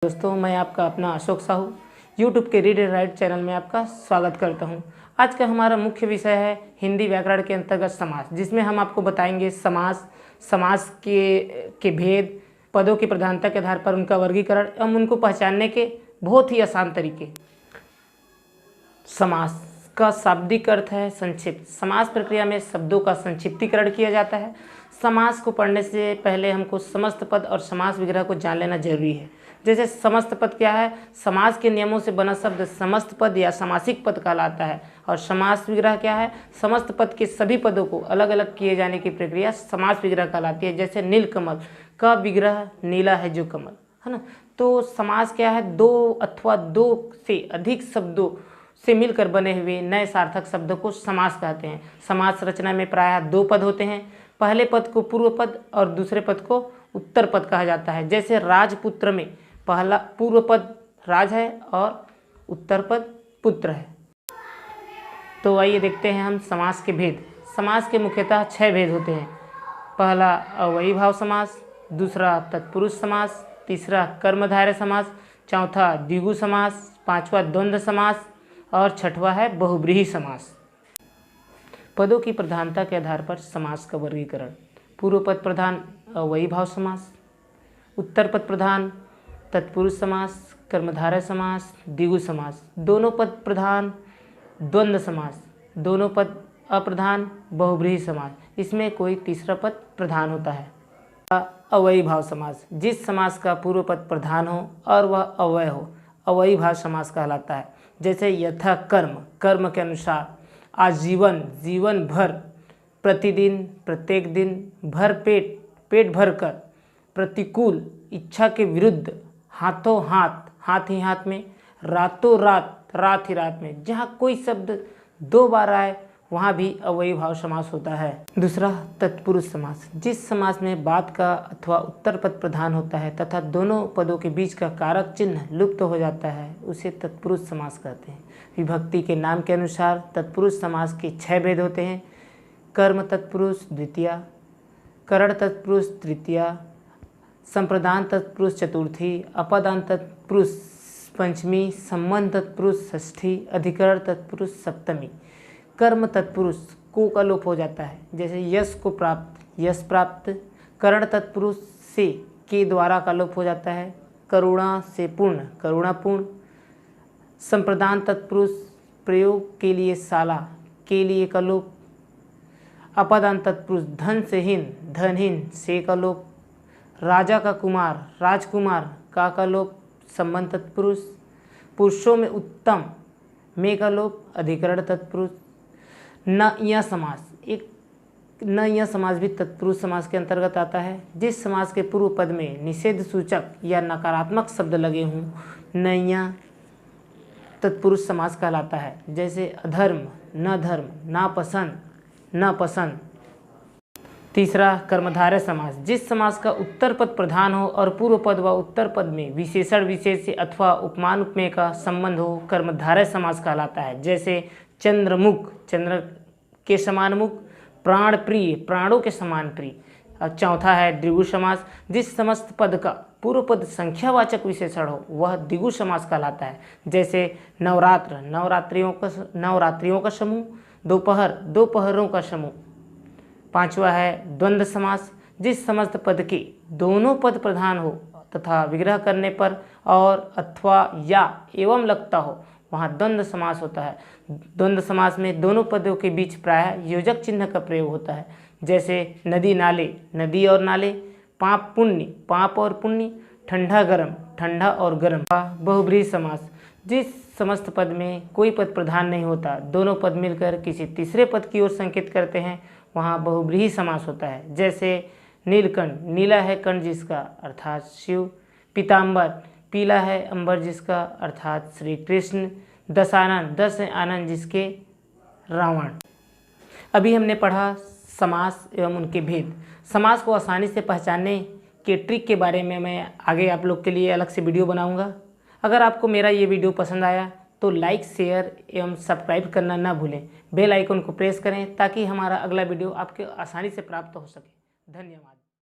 दोस्तों, मैं आपका अपना अशोक साहू यूट्यूब के रीड एंड राइट चैनल में आपका स्वागत करता हूं। आज का हमारा मुख्य विषय है हिंदी व्याकरण के अंतर्गत समास, जिसमें हम आपको बताएंगे समास के भेद, पदों की प्रधानता के आधार पर उनका वर्गीकरण एवं उनको पहचानने के बहुत ही आसान तरीके। समास का शाब्दिक अर्थ है संक्षिप्त। समास प्रक्रिया में शब्दों का संक्षिप्तीकरण किया जाता है। समास को पढ़ने से पहले हमको समस्त पद और समास विग्रह को जान लेना जरूरी है। जैसे समस्त पद क्या है? समास के नियमों से बना शब्द समस्त पद या समासिक पद कहलाता है। और समास विग्रह क्या है? समस्त पद के सभी पदों को अलग अलग किए जाने की प्रक्रिया समास विग्रह कहलाती है। जैसे नीलकमल का विग्रह नीला है जो कमल, है ना। तो समास क्या है? दो अथवा दो से अधिक शब्दों से मिलकर बने हुए नए सार्थक शब्दों को समास कहते हैं। समास रचना में प्रायः दो पद होते हैं। पहले पद को पूर्व पद और दूसरे पद को उत्तर पद कहा जाता है। जैसे राजपुत्र में पहला पूर्व पद राज है और उत्तर पद पुत्र है। तो आइए देखते हैं हम समास के भेद। समास के मुख्यतः 6 भेद होते हैं। पहला अव्ययी भाव समास, दूसरा तत्पुरुष समास, तीसरा कर्मधारय समास, चौथा द्विगु समास, पांचवा द्वंद्व समास और छठवां है बहुव्रीहि समास। पदों की प्रधानता के आधार पर समास का वर्गीकरण। पूर्व पद प्रधान अव्ययी भाव समास, उत्तर पद प्रधान तत्पुरुष समास, कर्मधारय समास, द्विगु समास, दोनों पद प्रधान द्वंद्व समास, दोनों पद अप्रधान बहुव्रीहि समास। इसमें कोई तीसरा पद प्रधान होता है। अव्ययी भाव समास, जिस समास का पूर्व पद प्रधान हो और वह अव्यय हो, अव्ययी भाव समास कहलाता है। जैसे यथा कर्म, कर्म के अनुसार, आजीवन, जीवन भर, प्रतिदिन, प्रत्येक दिन, भर पेट, पेट भर कर, प्रतिकूल, इच्छा के विरुद्ध, हाथों हाथ, हाथ ही हाथ में, रातों रात, रात ही रात में। जहाँ कोई शब्द 2 बार आए वहाँ भी अव्ययी भाव समास होता है। दूसरा तत्पुरुष समास, जिस समास में बाद का अथवा उत्तर पद प्रधान होता है तथा दोनों पदों के बीच का कारक चिन्ह लुप्त हो जाता है, उसे तत्पुरुष समास कहते हैं। विभक्ति के नाम के अनुसार तत्पुरुष समास के 6 भेद होते हैं। कर्म तत्पुरुष द्वितीया, करण तत्पुरुष तृतीया, संप्रदान तत्पुरुष चतुर्थी, अपदान तत्पुरुष पंचमी, संबंध तत्पुरुष षष्ठी, अधिकरण तत्पुरुष सप्तमी। कर्म तत्पुरुष को का लोप हो जाता है। जैसे यश को प्राप्त, यश प्राप्त। करण तत्पुरुष से के द्वारा का लोप हो जाता है। करुणा से पूर्ण, करुणा पूर्ण। संप्रदान तत्पुरुष प्रयोग के लिए शाला, के लिए का लोप। अपदान तत्पुरुष धन से हीन, धनहीन से का लोप। राजा का कुमार, राजकुमार का लोप। संबंध तत्पुरुष पुरुषों में उत्तम में का लोप। अधिकरण तत्पुरुष। न यह समास, एक न यह समास भी तत्पुरुष समास के अंतर्गत आता है। जिस समास के पूर्व पद में निषेध सूचक या नकारात्मक शब्द लगे हों, न यह तत्पुरुष समास कहलाता है। जैसे अधर्म, न धर्म, नापसंद, न पसंद। तीसरा कर्मधारय समास, जिस समास का उत्तर पद प्रधान हो और पूर्व पद व उत्तर पद में विशेषण विशेष से अथवा उपमान उपमेय का संबंध हो, कर्मधारय समास कहलाता है। जैसे चंद्रमुख, चंद्र के समान मुख। प्राण प्रिय, प्राणों के समान प्रिय। और चौथा है द्विगु समास, जिस समस्त पद का पूर्व पद संख्यावाचक विशेषण हो वह द्विगु समास कहलाता है। जैसे नवरात्र, नवरात्रियों का समूह। दोपहर, दोपहरों का समूह। पांचवा है द्वंद्व समास, जिस समस्त पद के दोनों पद प्रधान हो तथा विग्रह करने पर और अथवा या एवं लगता हो वहाँ द्वंद्व समास होता है। द्वंद्व समास में दोनों पदों के बीच प्रायः योजक चिन्ह का प्रयोग होता है। जैसे नदी नाले, नदी और नाले। पाप पुण्य, पाप और पुण्य। ठंडा गर्म, ठंडा और गर्म। बहुव्रीहि समास, जिस समस्त पद में कोई पद प्रधान नहीं होता, दोनों पद मिलकर किसी तीसरे पद की ओर संकेत करते हैं, वहाँ बहुव्रीहि समास होता है। जैसे नीलकंठ, नीला है कंठ जिसका अर्थात शिव। पीताम्बर, पीला है अंबर जिसका अर्थात श्री कृष्ण। दशानन, 10 है आनंद जिसके रावण। अभी हमने पढ़ा समास एवं उनके भेद। समास को आसानी से पहचानने के ट्रिक के बारे में मैं आगे आप लोग के लिए अलग से वीडियो बनाऊंगा। अगर आपको मेरा ये वीडियो पसंद आया तो लाइक, शेयर एवं सब्सक्राइब करना ना भूलें। बेल आइकन को प्रेस करें ताकि हमारा अगला वीडियो आपके आसानी से प्राप्त हो सके। धन्यवाद।